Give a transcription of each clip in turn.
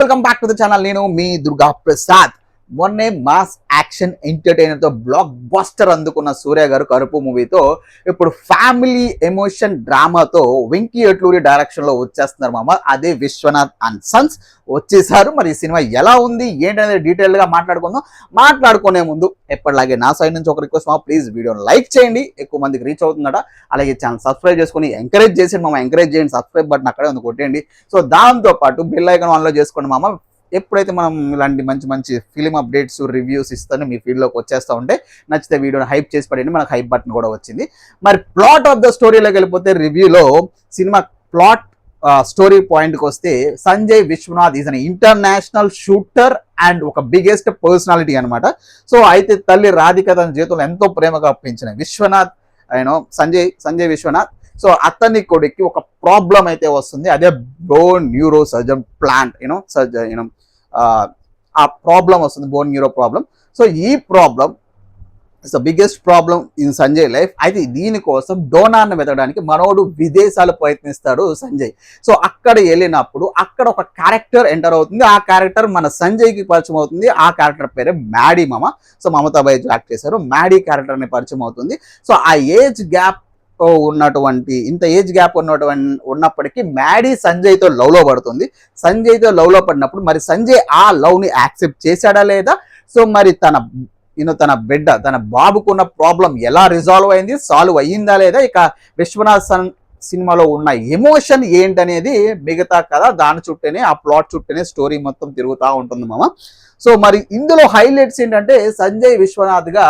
Welcome back to the channel. నేను మీ దుర్గా ప్రసాద్. మొన్నే మాస్ యాక్షన్ ఎంటర్టైనర్ తో బ్లాక్ బస్టర్ అందుకున్న సూర్య గారు కరుపు మూవీతో ఇప్పుడు ఫ్యామిలీ ఎమోషన్ డ్రామాతో వెంకీ అట్లూరి డైరెక్షన్ లో వచ్చేస్తున్నారు మామ. అదే విశ్వనాథ్ అండ్ సన్స్ వచ్చేసారు. మరి ఈ సినిమా ఎలా ఉంది ఏంటనేది డీటెయిల్ గా మాట్లాడుకుందాం. మాట్లాడుకునే ముందు ఎప్పటిలాగే నా సైడ్ నుంచి ఒక రిక్వెస్ట్ మామ, ప్లీజ్ వీడియోని లైక్ చేయండి, ఎక్కువ మందికి రీచ్ అవుతుందట. అలాగే ఛానల్ సబ్స్క్రైబ్ చేసుకుని ఎంకరేజ్ చేసి మామ, ఎంకరేజ్ చేయండి. సబ్స్క్రైబ్ బటన్ అక్కడే ఉంది, కొట్టేయండి. సో దాంతో పాటు బెల్ ఐకాన్ ఆన్ లో చేసుకోండి మామ. ఎప్పుడైతే మనం ఇలాంటి మంచి మంచి ఫిలిం అప్డేట్స్ రివ్యూస్ ఇస్తానో మీ ఫీల్డ్లోకి వచ్చేస్తూ ఉంటే నచ్చితే వీడియోని హైప్ చేసి పడండి. మనకు హైప్ బటన్ కూడా వచ్చింది. మరి ప్లాట్ ఆఫ్ ద స్టోరీలోకి వెళ్ళిపోతే రివ్యూలో సినిమా ప్లాట్ స్టోరీ పాయింట్కి వస్తే Sanjay Vishwanath is an international shooter and ఒక బిగ్గెస్ట్ పర్సనాలిటీ అనమాట. సో అయితే తల్లి రాధిక తన జీవితంలో ఎంతో ప్రేమగా పెంచిన విశ్వనాథ్ సంజయ్ విశ్వనాథ్. సో అతని కొడుక్కి ఒక ప్రాబ్లం అయితే వస్తుంది. అదే బోన్ న్యూరో సర్జన్ ప్లాంట్ ఆ ప్రాబ్లం వస్తుంది, బోన్ న్యూరో ప్రాబ్లం. సో ఈ problem it's the biggest problem in Sanjay life. అయితే దీనికోసం డోనార్ని వెతకడానికి మనోడు విదేశాలు ప్రయత్నిస్తాడు సంజయ్. సో అక్కడ వెళ్ళినప్పుడు అక్కడ ఒక క్యారెక్టర్ ఎంటర్ అవుతుంది. ఆ క్యారెక్టర్ మన సంజయ్కి పరిచయం అవుతుంది. ఆ క్యారెక్టర్ పేరే మ్యాడీ మామ. సో మమతా బైజు యాక్ట్ చేశారు. మ్యాడీ క్యారెక్టర్ అని పరిచయం అవుతుంది. సో ఆ ఏజ్ గ్యాప్ ఇంత ఏజ్ గ్యాప్ ఉన్నప్పటికీ మ్యాడీ సంజయ్తో లవ్లో పడుతుంది. సంజయ్తో లవ్లో పడినప్పుడు మరి సంజయ్ ఆ లవ్ని యాక్సెప్ట్ చేశాడా లేదా, సో మరి తన బాబుకున్న ప్రాబ్లం ఎలా రిజాల్వ్ అయింది, సాల్వ్ అయ్యిందా లేదా, ఇక విశ్వనాథ్ సినిమాలో ఉన్న ఎమోషన్ ఏంటనేది మిగతా కథ. దాని చుట్టూనే, ఆ ప్లాట్ చుట్టూనే స్టోరీ మొత్తం తిరుగుతూ ఉంటుంది మామ. సో మరి ఇందులో హైలైట్స్ ఏంటంటే సంజయ్ విశ్వనాథ్గా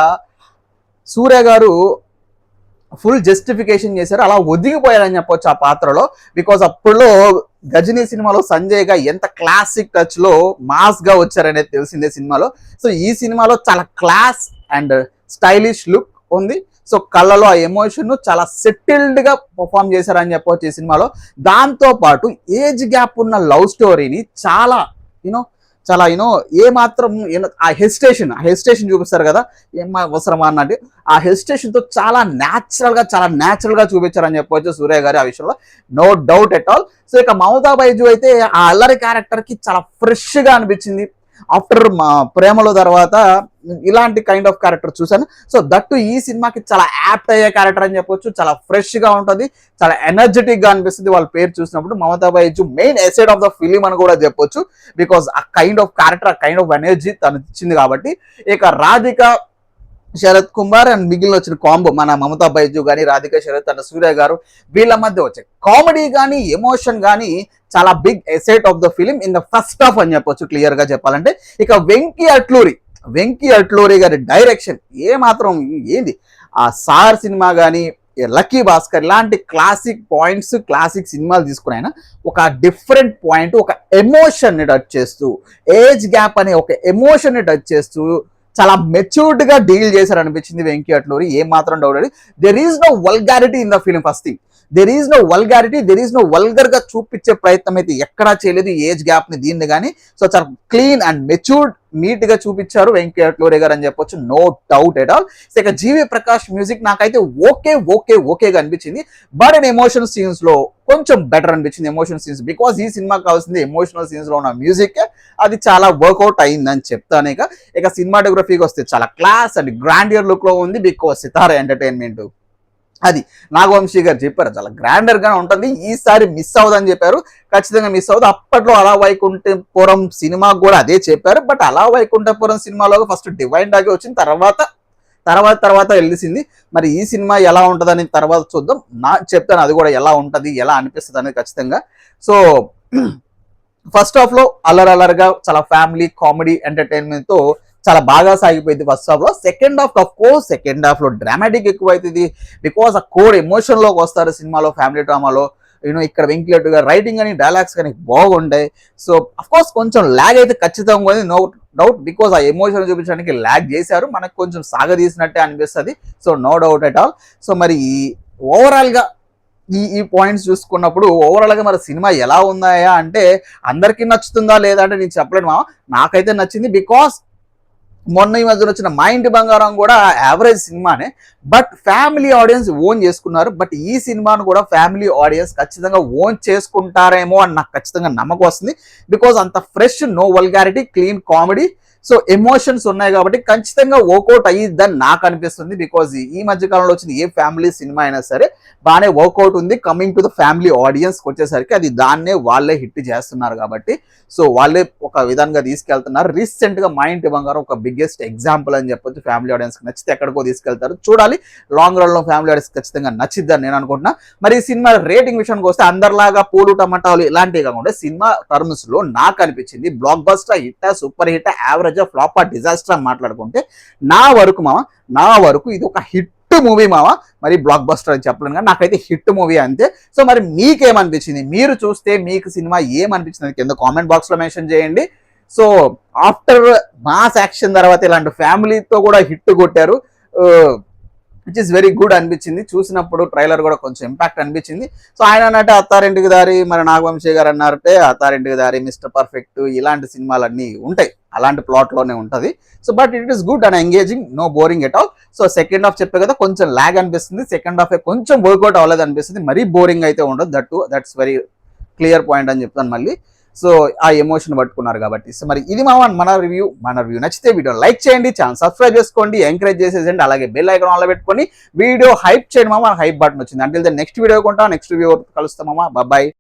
సూర్య గారు ఫుల్ జస్టిఫికేషన్ చేశారు. అలా ఒదిగిపోయారని చెప్పొచ్చు ఆ పాత్రలో. బికాజ్ అప్పుడులో గజనీ సినిమాలో సంజయ్గా ఎంత క్లాసిక్ టచ్ లో మాస్ గా వచ్చారనేది తెలిసిందే సినిమాలో. సో ఈ సినిమాలో చాలా క్లాస్ అండ్ స్టైలిష్ లుక్ ఉంది. సో కళ్ళలో ఆ ఎమోషన్ చాలా సెటిల్డ్ గా పర్ఫామ్ చేశారని చెప్పవచ్చు ఈ సినిమాలో. దాంతో పాటు ఏజ్ గ్యాప్ ఉన్న లవ్ స్టోరీని చాలా ఏ మాత్రం ఆ హెసిటేషన్ చూపిస్తారు కదా, ఏమా అవసరమా అన్నట్టు ఆ హెసిటేషన్ తో చాలా న్యాచురల్ గా చూపించారని చెప్పవచ్చు సూర్య గారి ఆ విషయంలో, no doubt at all. So ఇక మమతా బైజు అయితే ఆ అల్లరి క్యారెక్టర్ కి చాలా ఫ్రెష్ గా అనిపించింది. ఆఫ్టర్ ప్రేమలో తర్వాత ఇలాంటి కైండ్ ఆఫ్ క్యారెక్టర్ చూసాను. సో దట్టు ఈ సినిమాకి చాలా యాప్ట్ అయ్యే క్యారెక్టర్ అని చెప్పొచ్చు. చాలా ఫ్రెష్ గా ఉంటుంది, చాలా ఎనర్జెటిక్ గా అనిపిస్తుంది వాళ్ళ పేరు చూసినప్పుడు. Mamata Baiju main asset of the film అని కూడా చెప్పొచ్చు. బికాస్ ఆ కైండ్ ఆఫ్ క్యారెక్టర్, ఆ కైండ్ ఆఫ్ ఎనర్జీ తను ఇచ్చింది కాబట్టి. ఇక రాధిక శరత్ కుమార్ అండ్ మిగిలిన వచ్చిన కాంబో, మన మమతా బైజు కానీ, రాధిక శరత్ అండ్ సూర్య గారు, వీళ్ళ మధ్య వచ్చే కామెడీ కానీ ఎమోషన్ కానీ చాలా big asset of the film in the first half అని చెప్పొచ్చు క్లియర్ గా చెప్పాలంటే. ఇక వెంకీ అట్లూరి గారి డైరెక్షన్ ఏమాత్రం ఏంది, ఆ సార్ సినిమా కానీ, లక్కీ భాస్కర్ ఇలాంటి క్లాసిక్ పాయింట్స్, క్లాసిక్ సినిమాలు తీసుకుని ఆయన ఒక డిఫరెంట్ పాయింట్, ఒక ఎమోషన్ ని టచ్ చేస్తూ, ఏజ్ గ్యాప్ అనే ఒక ఎమోషన్ ని టచ్ చేస్తూ చాలా మెచ్యూర్డ్ గా డీల్ చేశారు అనిపించింది వెంకీ అట్లూరి. ఏ మాత్రం డౌట్ లేదు. There is no vulgarity in the film. First thing, there is no vulgar గా చూపించే ప్రయత్నం అయితే ఎక్కడా చేయలేదు ఏజ్ గ్యాప్ ని, దీన్ని కానీ. సో చాలా క్లీన్ అండ్ మెచ్యూర్డ్, నీట్ గా చూపించారు వెంకీ అట్లూరి గారు అని చెప్పొచ్చు, no doubt at all. So ఇక జీవి ప్రకాష్ మ్యూజిక్ నాకైతే ఓకేగా అనిపించింది. బట్ అండ్ ఎమోషనల్ సీన్స్ లో కొంచెం బెటర్ అనిపించింది. ఎమోషనల్ సీన్స్, బికాస్ ఈ సినిమాకి కావాల్సింది ఎమోషనల్ సీన్స్ లో ఉన్న మ్యూజిక్, అది చాలా వర్కౌట్ అయిందని చెప్తాను. ఇక సినిమాటోగ్రఫీకి వస్తే చాలా క్లాస్ అండ్ గ్రాండియర్ లుక్ లో ఉంది. బికాస్ సితార ఎంటర్టైన్మెంట్, అది నాగవంశీ గారు చెప్పారు, చాలా గ్రాండర్ గా ఉంటుంది. ఈసారి మిస్ అవ్వదని చెప్పారు, ఖచ్చితంగా మిస్ అవ్వదు. అప్పట్లో అలా వైకుంఠపురం సినిమా కూడా అదే చెప్పారు. బట్ అలా వైకుంఠపురం సినిమాలో ఫస్ట్ డివైన్ డాగే వచ్చింది, తర్వాత వెళ్ళిసింది. మరి ఈ సినిమా ఎలా ఉంటుందని తర్వాత చూద్దాం. చెప్తాను అది కూడా ఎలా ఉంటుంది, ఎలా అనిపిస్తుంది అనేది ఖచ్చితంగా. సో ఫస్ట్ హాఫ్ లో అల్లరగా చాలా ఫ్యామిలీ కామెడీ ఎంటర్టైన్మెంట్ తో చాలా బాగా సాగిపోయింది ఫస్ట్ హాఫ్ లో. సెకండ్ హాఫ్ లో డ్రామాటిక్ ఎక్కువ అవుతుంది. బికాస్ ఆ కోర్ ఎమోషన్ లోకి వస్తారు సినిమాలో, ఫ్యామిలీ డ్రామాలో. ఇక్కడ వెంకీ అట్లూరి గారు రైటింగ్ కానీ, డైలాగ్స్ కానీ బాగుంటాయి. సో అఫ్కోర్స్ కొంచెం ల్యాగ్ అయితే ఖచ్చితంగా ఉంది, నో డౌట్. బికాస్ ఆ ఎమోషన్ చూపించడానికి ల్యాగ్ చేశారు, మనకు కొంచెం సాగదీసినట్టే అనిపిస్తుంది. So no doubt at all. So మరి ఓవరాల్ గా ఈ పాయింట్స్ చూసుకున్నప్పుడు ఓవరాల్ గా మరి సినిమా ఎలా ఉందాయా అంటే అందరికీ నచ్చుతుందా లేదా అంటే నేను చెప్పలేను మామ. నాకైతే నచ్చింది. బికాస్ మొన్న ఈ మధ్యన వచ్చిన మా ఇంటి బంగారం కూడా యావరేజ్ సినిమానే, బట్ ఫ్యామిలీ ఆడియన్స్ ఓన్ చేసుకున్నారు. బట్ ఈ సినిమాను కూడా ఫ్యామిలీ ఆడియన్స్ ఖచ్చితంగా ఓన్ చేసుకుంటారేమో అని నాకు ఖచ్చితంగా నమ్మకం వస్తుంది. బికాజ్ అంత fresh, no vulgarity, clean comedy, so emotions ఉన్నాయి కాబట్టి ఖచ్చితంగా వర్కౌట్ అయ్యిద్దని నాకు అనిపిస్తుంది. బికాజ్ ఈ మధ్య కాలంలో వచ్చిన ఏ ఫ్యామిలీ సినిమా అయినా సరే బాగానే వర్కౌట్ ఉంది. కమింగ్ టు ద ఫ్యామిలీ ఆడియన్స్కి వచ్చేసరికి అది దాన్నే వాళ్ళే హిట్ చేస్తున్నారు కాబట్టి సో వాళ్ళే ఒక విధంగా తీసుకెళ్తున్నారు. రీసెంట్గా మా ఇంటి బంగారం ఒక బిగ్గెస్ట్ ఎగ్జాంపుల్ అని చెప్పొచ్చు. ఫ్యామిలీ ఆడియన్స్కి నచ్చితే ఎక్కడికో తీసుకెళ్తారు, చూడాలి. లాంగ్ రన్లో ఫ్యామిలీ ఆడియన్స్ ఖచ్చితంగా నచ్చిద్దని నేను అనుకుంటున్నా. మరి ఈ సినిమా రేటింగ్ విషయానికి వస్తే అందరిలాగా పూలు టమాటాలు ఇలాంటివి కాకుండా సినిమా టర్మ్స్లో నాకు అనిపించింది block buster hit, super hit, average, flop, disaster మాట్లాడుకుంటే నా వరకు ఇది ఒక హిట్ మూవీ మావా. మరి బ్లాక్ బస్టర్ అని చెప్పలేను కానీ నాకైతే హిట్ మూవీ అంతే. సో మరి మీకేమనిపించింది, మీరు చూస్తే మీకు సినిమా ఏమనిపించింది కింద కామెంట్ బాక్స్ లో మెన్షన్ చేయండి. సో ఆఫ్టర్ మాస్ యాక్షన్ తర్వాత ఇలాంటి ఫ్యామిలీతో కూడా హిట్ కొట్టారు, విచ్ ఇస్ వెరీ గుడ్ అనిపించింది. చూసినప్పుడు ట్రైలర్ కూడా కొంచెం ఇంపాక్ట్ అనిపించింది. సో ఆయన అన్నట్టు అత్తారింటికి దారి, మరి నాగవంశీ గారు అన్నారంటే అత్తారింటికి దారి, మిస్టర్ పర్ఫెక్ట్ ఇలాంటి సినిమాలన్నీ ఉంటాయి, అలాంటి ప్లాట్లోనే ఉంటుంది. So but it is good and engaging, no boring at all. So second half చెప్పే కదా కొంచెం ల్యాగ్ అనిపిస్తుంది, సెకండ్ హాఫ్ కొంచెం వర్కౌట్ అవ్వలేదు అనిపిస్తుంది, మరీ బోరింగ్ అయితే ఉండదు. దట్స్ వెరీ క్లియర్ పాయింట్ అని చెప్తాను మళ్ళీ. సో ఆ ఎమోషన్ పట్టుకున్నారు కాబట్టి. సో మరి ఇది మన రివ్యూ నచ్చితే వీడియో లైక్ చేయండి, ఛానల్ సబ్స్క్రైబ్ చేసుకోండి, ఎంకరేజ్ చేసేసండి, అలాగే బెల్ ఐకాన్ ఆన్లో పెట్టుకొని వీడియో హైప్ చేయండి హైప్ బటన్ వచ్చింది. అంటే నెక్స్ట్ వీడియో కొంటా, నెక్స్ట్ వీడియో కలుస్తామా, బాయ్.